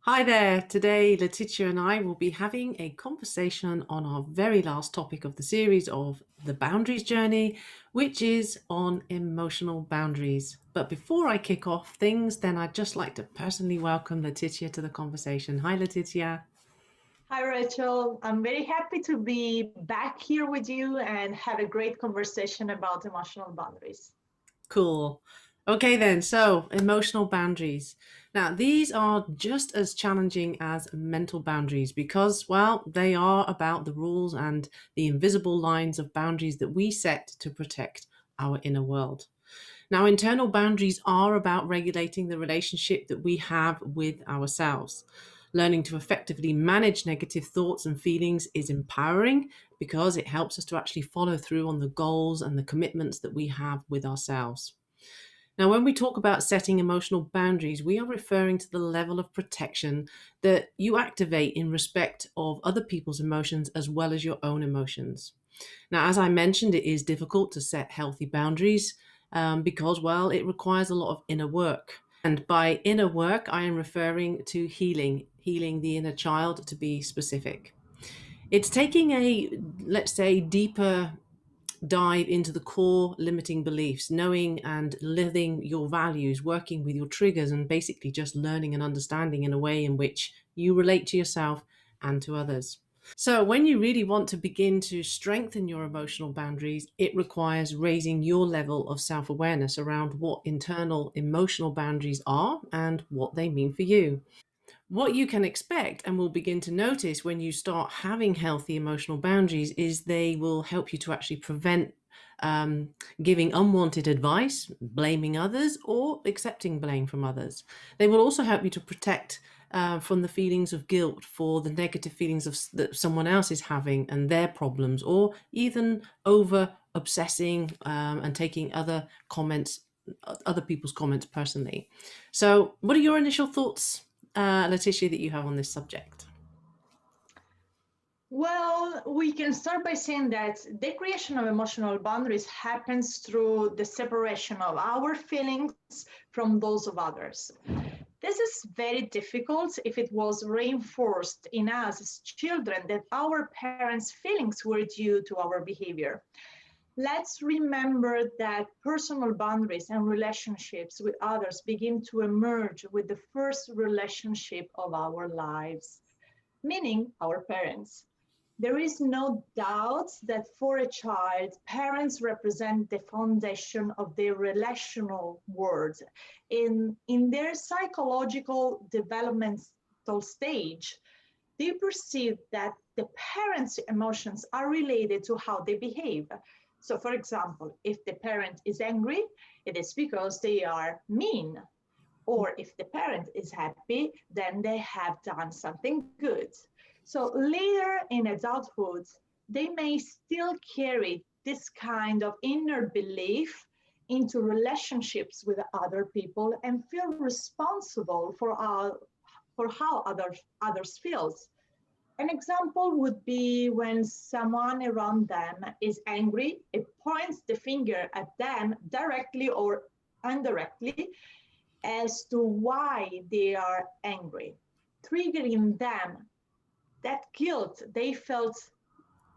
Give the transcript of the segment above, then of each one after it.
Hi there. Today, Letitia and I will be having a conversation on our very last topic of the series of the boundaries journey, which is on emotional boundaries. But before I kick off things, then I'd just like to personally welcome Letitia to the conversation. Hi, Letitia. Hi, Rachel. I'm very happy to be back here with you and have a great conversation about emotional boundaries. Cool. Okay, then. So, emotional boundaries. Now, these are just as challenging as mental boundaries because, well, they are about the rules and the invisible lines of boundaries that we set to protect our inner world. Now, internal boundaries are about regulating the relationship that we have with ourselves. Learning to effectively manage negative thoughts and feelings is empowering because it helps us to actually follow through on the goals and the commitments that we have with ourselves. Now, when we talk about setting emotional boundaries, we are referring to the level of protection that you activate in respect of other people's emotions as well as your own emotions. Now, as I mentioned, it is difficult to set healthy boundaries because, well, it requires a lot of inner work. And by inner work, I am referring to healing the inner child to be specific. It's taking a, let's say, deeper dive into the core limiting beliefs, knowing and living your values, working with your triggers, and basically just learning and understanding in a way in which you relate to yourself and to others. So, when you really want to begin to strengthen your emotional boundaries, it requires raising your level of self awareness around what internal emotional boundaries are and what they mean for you. What you can expect and will begin to notice when you start having healthy emotional boundaries is they will help you to actually prevent giving unwanted advice, blaming others, or accepting blame from others. They will also help you to protect from the feelings of guilt for the negative feelings that someone else is having and their problems, or even over obsessing and taking other people's comments personally. So, what are your initial thoughts, Letitia, that you have on this subject? Well, we can start by saying that the creation of emotional boundaries happens through the separation of our feelings from those of others. This is very difficult if it was reinforced in us as children that our parents' feelings were due to our behavior. Let's remember that personal boundaries and relationships with others begin to emerge with the first relationship of our lives, meaning our parents. There is no doubt that for a child, parents represent the foundation of their relational world. In their psychological developmental stage, they perceive that the parents' emotions are related to how they behave. So, for example, if the parent is angry, it is because they are mean. Or if the parent is happy, then they have done something good. So later in adulthood, they may still carry this kind of inner belief into relationships with other people and feel responsible for how others feels. An example would be when someone around them is angry, it points the finger at them directly or indirectly as to why they are angry, triggering them that guilt they felt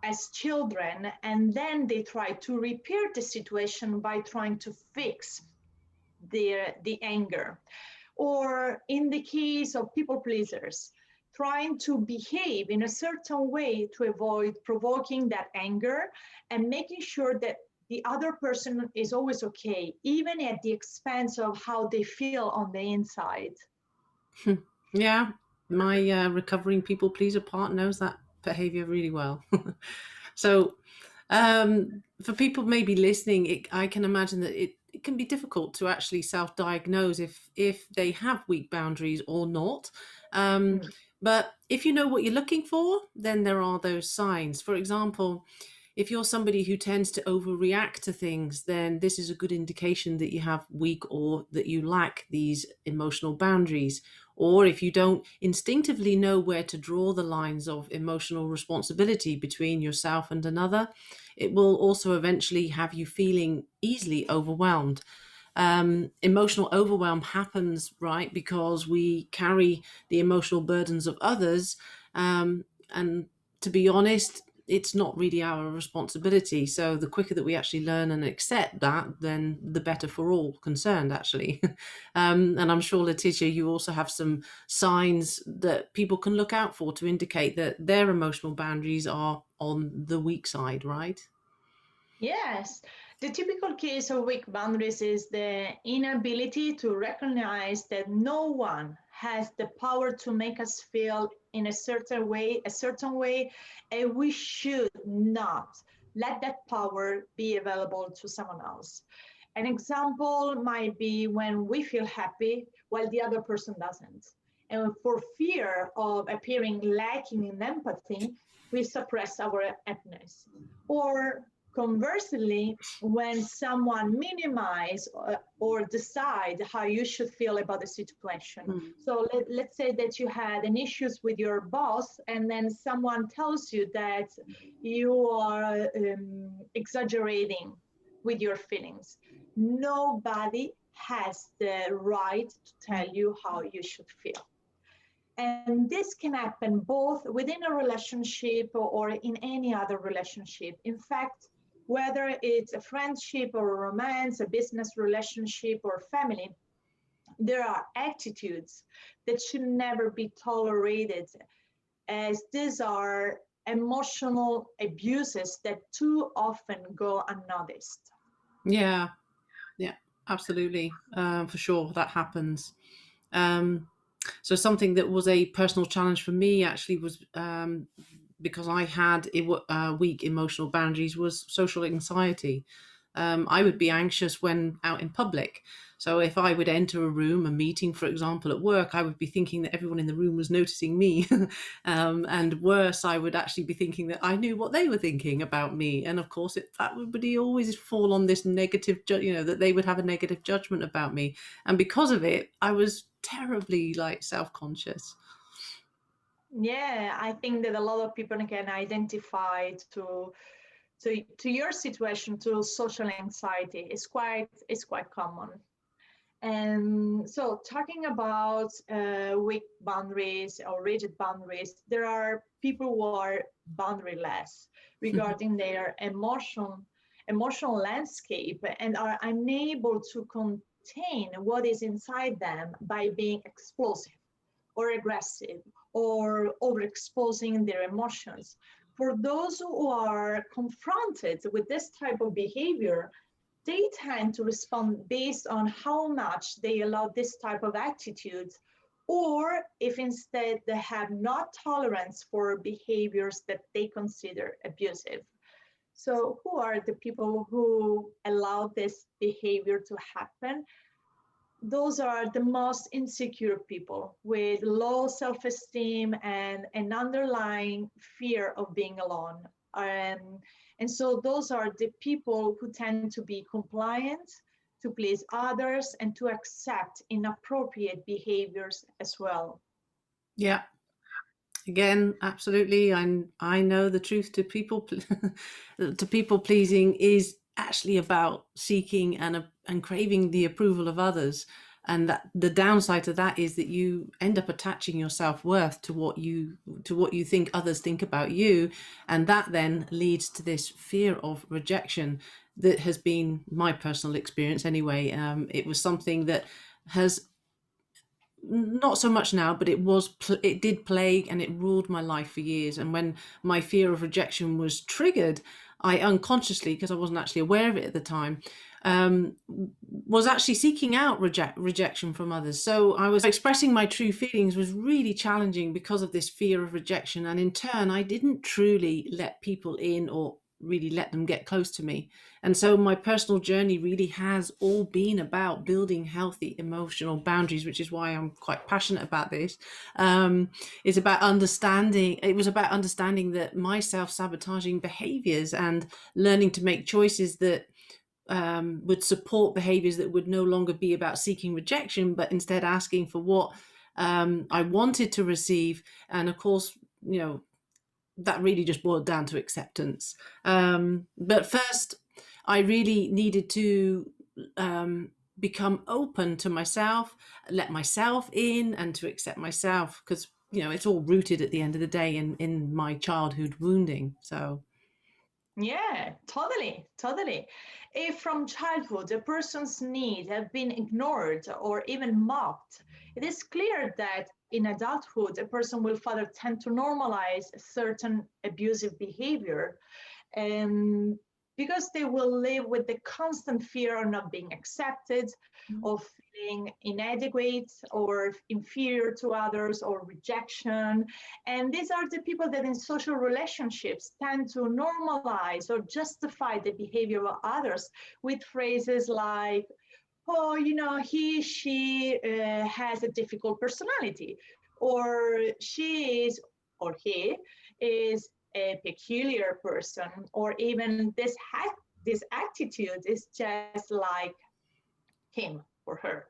as children, and then they try to repair the situation by trying to fix the anger. Or in the case of people pleasers, trying to behave in a certain way to avoid provoking that anger and making sure that the other person is always okay, even at the expense of how they feel on the inside. Yeah, my recovering people pleaser part knows that behavior really well. So, for people maybe listening, I can imagine that it can be difficult to actually self-diagnose if they have weak boundaries or not. Um, Mm. but if you know what you're looking for, then there are those signs. For example, if you're somebody who tends to overreact to things, then this is a good indication that you have weak or that you lack these emotional boundaries. Or if you don't instinctively know where to draw the lines of emotional responsibility between yourself and another, it will also eventually have you feeling easily overwhelmed. Emotional overwhelm happens, right, because we carry the emotional burdens of others. And to be honest, it's not really our responsibility. So the quicker that we actually learn and accept that, then the better for all concerned, actually. And I'm sure, Letitia, you also have some signs that people can look out for to indicate that their emotional boundaries are on the weak side, right? Yes, the typical case of weak boundaries is the inability to recognize that no one has the power to make us feel in a certain way, and we should not let that power be available to someone else. An example might be when we feel happy while the other person doesn't. And for fear of appearing lacking in empathy, we suppress our happiness. Or conversely, when someone minimize or decide how you should feel about the situation. Mm. So let's say that you had an issues with your boss, and then someone tells you that you are exaggerating with your feelings. Nobody has the right to tell you how you should feel. And this can happen both within a relationship or in any other relationship. In fact, whether it's a friendship or a romance, a business relationship or family, there are attitudes that should never be tolerated, as these are emotional abuses that too often go unnoticed. Yeah, yeah, absolutely. For sure, that happens. Um, so something that was a personal challenge for me actually was, because I had weak emotional boundaries, was social anxiety. I would be anxious when out in public. So if I would enter a room, a meeting, for example, at work, I would be thinking that everyone in the room was noticing me. And worse, I would actually be thinking that I knew what they were thinking about me. And of course, that would be always fall on this negative, that they would have a negative judgment about me. And because of it, I was terribly like self-conscious. Yeah, I think that a lot of people can identify to your situation, to social anxiety. It's quite common. And so, talking about weak boundaries or rigid boundaries, there are people who are boundaryless regarding their emotional landscape and are unable to contain what is inside them by being explosive or aggressive or overexposing their emotions. For those who are confronted with this type of behavior, they tend to respond based on how much they allow this type of attitudes, or if instead they have not tolerance for behaviors that they consider abusive. So, who are the people who allow this behavior to happen? Those are the most insecure people with low self esteem and an underlying fear of being alone. And so, those are the people who tend to be compliant, to please others, and to accept inappropriate behaviors as well. Yeah. Again, absolutely. I know the truth to to people pleasing is actually about seeking and craving the approval of others. And that the downside to that is that you end up attaching your self-worth to what you think others think about you. And that then leads to this fear of rejection that has been my personal experience anyway. It was something that has, not so much now, but it did plague and it ruled my life for years. And when my fear of rejection was triggered, I unconsciously, because I wasn't actually aware of it at the time, was actually seeking out rejection from others. So I was expressing my true feelings was really challenging because of this fear of rejection. And in turn, I didn't truly let people in or really let them get close to me. And so my personal journey really has all been about building healthy emotional boundaries, which is why I'm quite passionate about this. It's about it was about understanding that my self-sabotaging behaviors and learning to make choices that would support behaviors that would no longer be about seeking rejection, but instead asking for what I wanted to receive. And of course, that really just boiled down to acceptance. But first, I really needed to become open to myself, let myself in, and to accept myself, because it's all rooted at the end of the day in my childhood wounding. So Yeah, totally, totally. If from childhood a person's needs have been ignored or even mocked, it is clear that in adulthood a person will further tend to normalize certain abusive behavior, and because they will live with the constant fear of not being accepted, of feeling inadequate or inferior to others, or rejection. And these are the people that in social relationships tend to normalize or justify the behavior of others with phrases like, oh, she has a difficult personality, or she is, or he is a peculiar person, or even this attitude is just like him or her.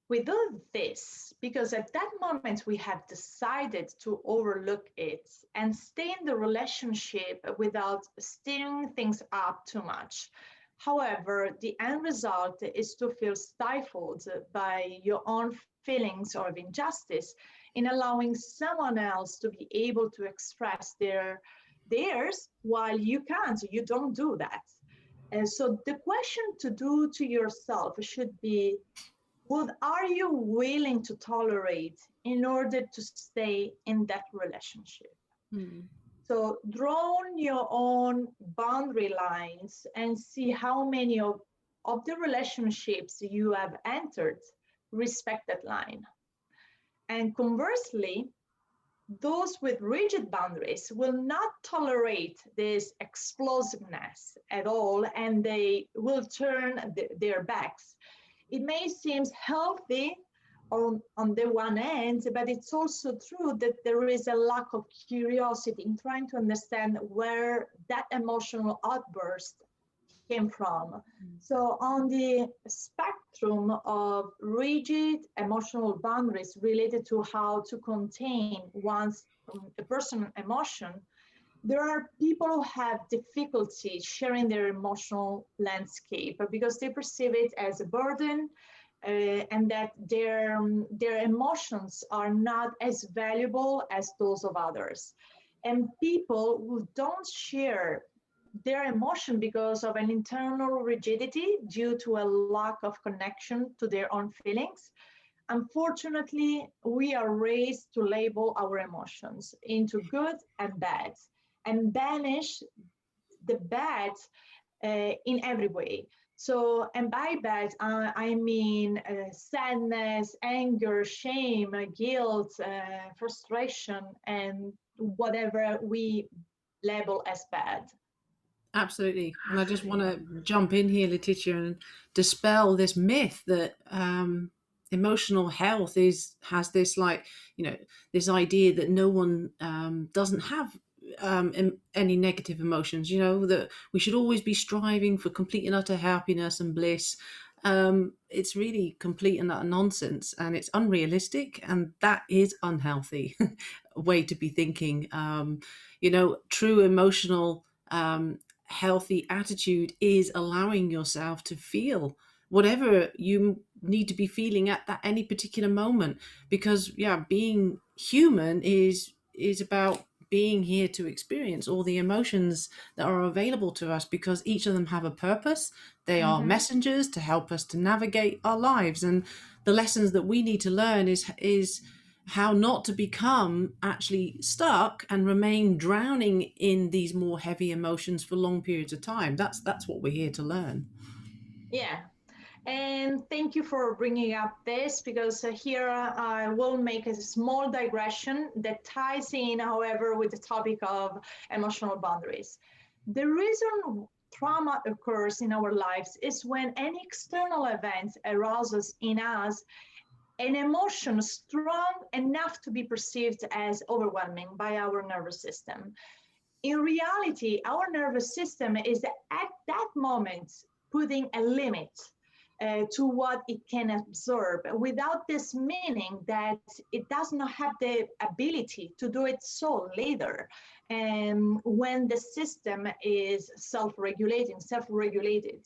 We do this because at that moment we have decided to overlook it and stay in the relationship without stirring things up too much. However, the end result is to feel stifled by your own feelings of injustice in allowing someone else to be able to express theirs while you can't. You don't do that. And so the question to do to yourself should be, what are you willing to tolerate in order to stay in that relationship? mm, So draw on your own boundary lines and see how many of the relationships you have entered respect that line. And conversely, those with rigid boundaries will not tolerate this explosiveness at all, and they will turn their backs. It may seem healthy on the one end, but it's also true that there is a lack of curiosity in trying to understand where that emotional outburst came from. So, on the spectrum of rigid emotional boundaries related to how to contain one's a person's emotion, there are people who have difficulty sharing their emotional landscape because they perceive it as a burden, and that their emotions are not as valuable as those of others. And people who don't share their emotion because of an internal rigidity due to a lack of connection to their own feelings. Unfortunately, we are raised to label our emotions into good and bad and banish the bad in every way. So, and by bad, I mean sadness, anger, shame, guilt, frustration, and whatever we label as bad. absolutely. And I just want to jump in here, Letitia, and dispel this myth that emotional health has this, like, this idea that no one doesn't have any negative emotions. That we should always be striving for complete and utter happiness and bliss. It's really complete and utter nonsense, and it's unrealistic, and that is unhealthy way to be thinking. True emotional healthy attitude is allowing yourself to feel whatever you need to be feeling at that any particular moment, because being human is about being here to experience all the emotions that are available to us, because each of them have a purpose. They are Mhm. messengers to help us to navigate our lives, and the lessons that we need to learn is how not to become actually stuck and remain drowning in these more heavy emotions for long periods of time. That's what we're here to learn. Yeah, and thank you for bringing up this because here I will make a small digression that ties in, however, with the topic of emotional boundaries. The reason trauma occurs in our lives is when any external event arouses in us an emotion strong enough to be perceived as overwhelming by our nervous system. In reality, our nervous system is at that moment putting a limit to what it can absorb, without this meaning that it does not have the ability to do it so later, when the system is self-regulating, self-regulated.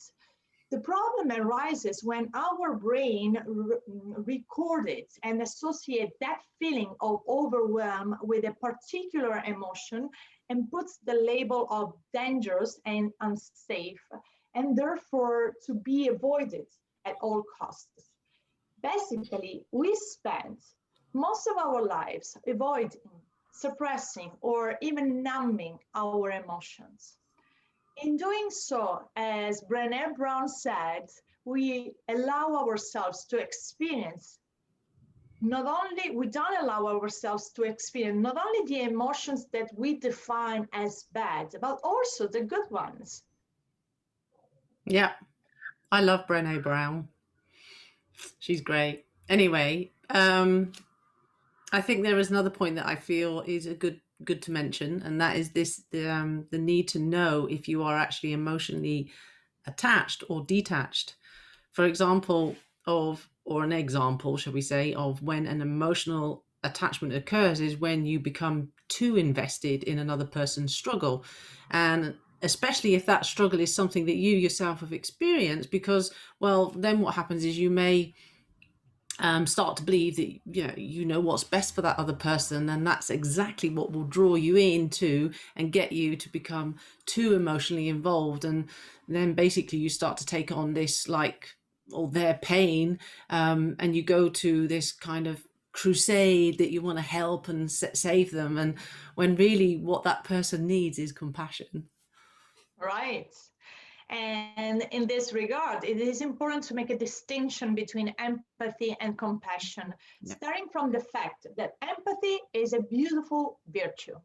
The problem arises when our brain records and associates that feeling of overwhelm with a particular emotion and puts the label of dangerous and unsafe, and therefore to be avoided at all costs. Basically, we spend most of our lives avoiding, suppressing, or even numbing our emotions. In doing so, as Brené Brown said, we allow ourselves to experience not only we don't allow ourselves to experience not only the emotions that we define as bad, but also the good ones. Yeah, I love Brené Brown. She's great. Anyway, I think there is another point that I feel is a good to mention, and that is this: the need to know if you are actually emotionally attached or detached. For example, or an example, shall we say, of when an emotional attachment occurs is when you become too invested in another person's struggle, and especially if that struggle is something that you yourself have experienced, because, well, then what happens is you may start to believe that you know what's best for that other person, and that's exactly what will draw you into and get you to become too emotionally involved, and then basically you start to take on this, like, or their pain, and you go to this kind of crusade that you want to help and save them, and when really what that person needs is compassion. Right. And in this regard, it is important to make a distinction between empathy and compassion, Yeah. starting from the fact that empathy is a beautiful virtue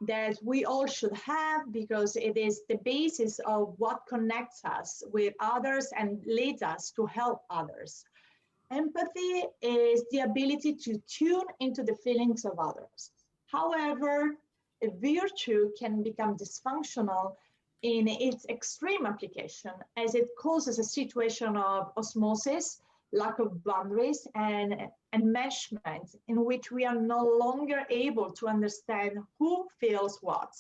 that we all should have because it is the basis of what connects us with others and leads us to help others. Empathy is the ability to tune into the feelings of others. However, a virtue can become dysfunctional in its extreme application as it causes a situation of osmosis, lack of boundaries, and enmeshment in which we are no longer able to understand who feels what.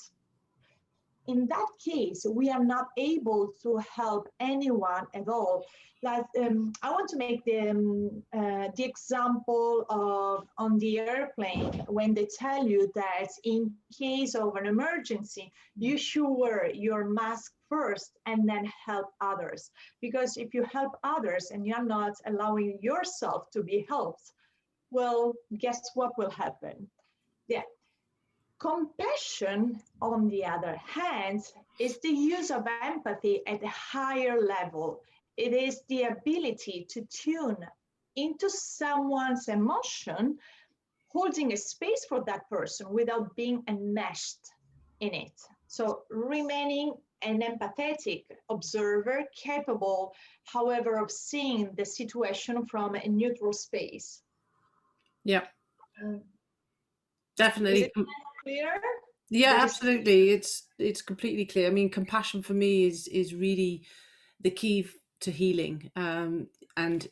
In that case, we are not able to help anyone at all. Like I want to make the example of on the airplane when they tell you that in case of an emergency, you should wear your mask first and then help others. Because if you help others and you're not allowing yourself to be helped, well, guess what will happen? Yeah, compassion, on the other hand, is the use of empathy at a higher level. It is the ability to tune into someone's emotion, holding a space for that person without being enmeshed in it. So, remaining an empathetic observer, capable, however, of seeing the situation from a neutral space. Yeah, Um, is definitely. it clear? Yeah, The absolutely. It's completely clear. I mean, compassion for me is really the key to healing. And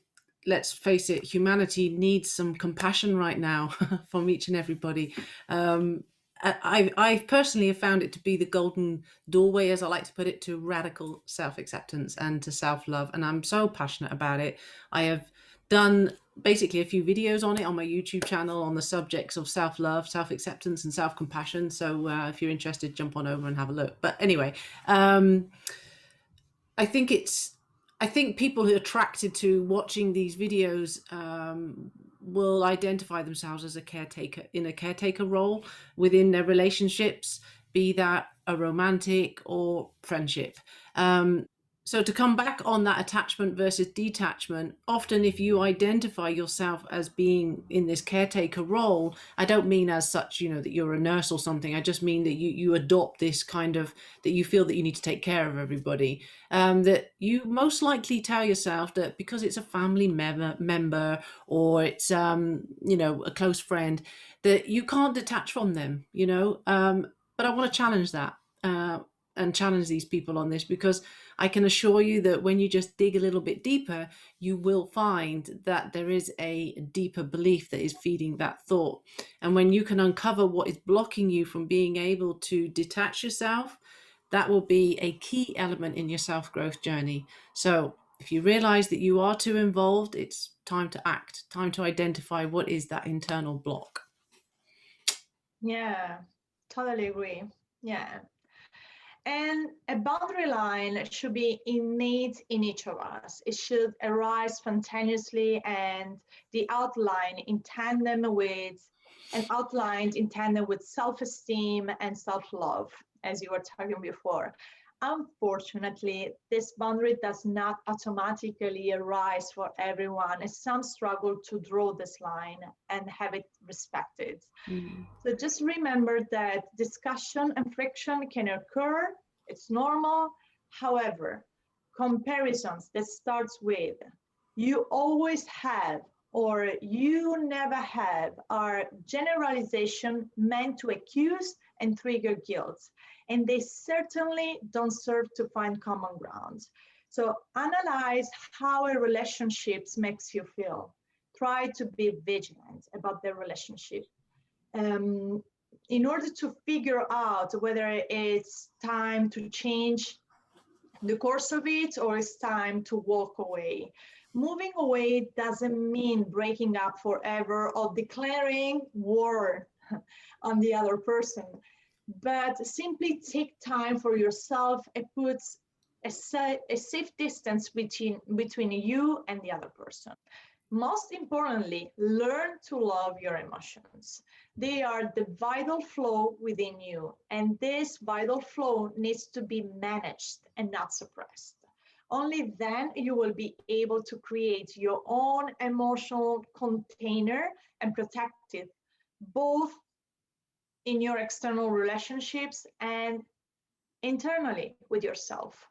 let's face it, humanity needs some compassion right now from each and everybody. I personally have found it to be the golden doorway, as I like to put it, to radical self acceptance and to self love. And I'm so passionate about it. I have done basically a few videos on it on my YouTube channel on the subjects of self love, self acceptance, and self compassion. So if you're interested, jump on over and have a look. But anyway, I think it's I think people who are attracted to watching these videos will identify themselves as a caretaker in a caretaker role within their relationships, be that a romantic or friendship. So to come back on that attachment versus detachment, often if you identify yourself as being in this caretaker role, I don't mean as such, that you're a nurse or something. I just mean that you adopt this kind of, that you feel that you need to take care of everybody. That you most likely tell yourself that because it's a family member or it's, a close friend, that you can't detach from them. But I want to challenge that. And challenge these people on this, because I can assure you that when you just dig a little bit deeper, you will find that there is a deeper belief that is feeding that thought. And when you can uncover what is blocking you from being able to detach yourself, that will be a key element in your self growth journey. So If you realize that you are too involved, it's time to act, time to identify what is that internal block. Yeah, totally agree. Yeah. And a boundary line should be innate in each of us. It should arise spontaneously and the outline in tandem with and outlined in tandem with self-esteem and self-love, as you were talking before. Unfortunately, this boundary does not automatically arise for everyone, as some struggle to draw this line and have it respected. Mm. So just remember that discussion and friction can occur. It's normal. However, comparisons that starts with you always have or you never have are generalization meant to accuse and trigger guilt. And they certainly don't serve to find common ground. So analyze how a relationship makes you feel. Try to be vigilant about the relationship um, in order to figure out whether it's time to change the course of it or it's time to walk away. Moving away doesn't mean breaking up forever or declaring war on the other person, but simply take time for yourself and put a safe distance between you and the other person. Most importantly, learn to love your emotions. They are the vital flow within you, and this vital flow needs to be managed and not suppressed. Only then you will be able to create your own emotional container and protect it both in your external relationships and internally with yourself.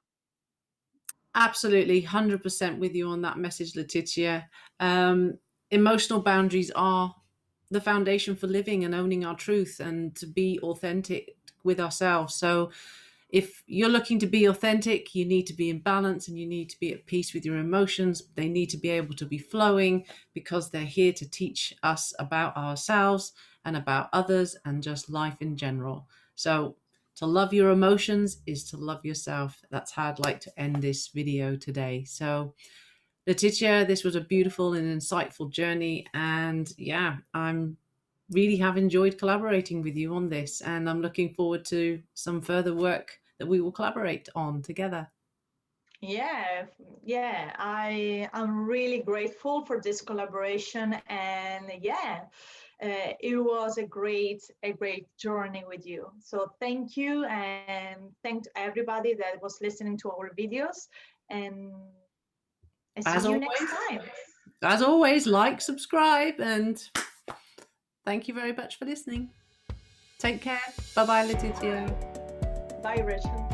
Absolutely, 100% with you on that message, Letitia. Emotional boundaries are the foundation for living and owning our truth and to be authentic with ourselves. So, if you're looking to be authentic, you need to be in balance and you need to be at peace with your emotions. They need to be able to be flowing because they're here to teach us about ourselves and about others and just life in general. So, to love your emotions is to love yourself. That's how I'd like to end this video today. So, Letitia, this was a beautiful and insightful journey. And yeah, I'm really have enjoyed collaborating with you on this. And I'm looking forward to some further work that we will collaborate on together. Yeah, yeah, I am really grateful for this collaboration, and yeah, it was a great journey with you. So thank you, and thank to everybody that was listening to our videos, and I see As you next always, time. like, subscribe, and thank you very much for listening. Take care. Bye bye, Letitia. Bye, Rachel.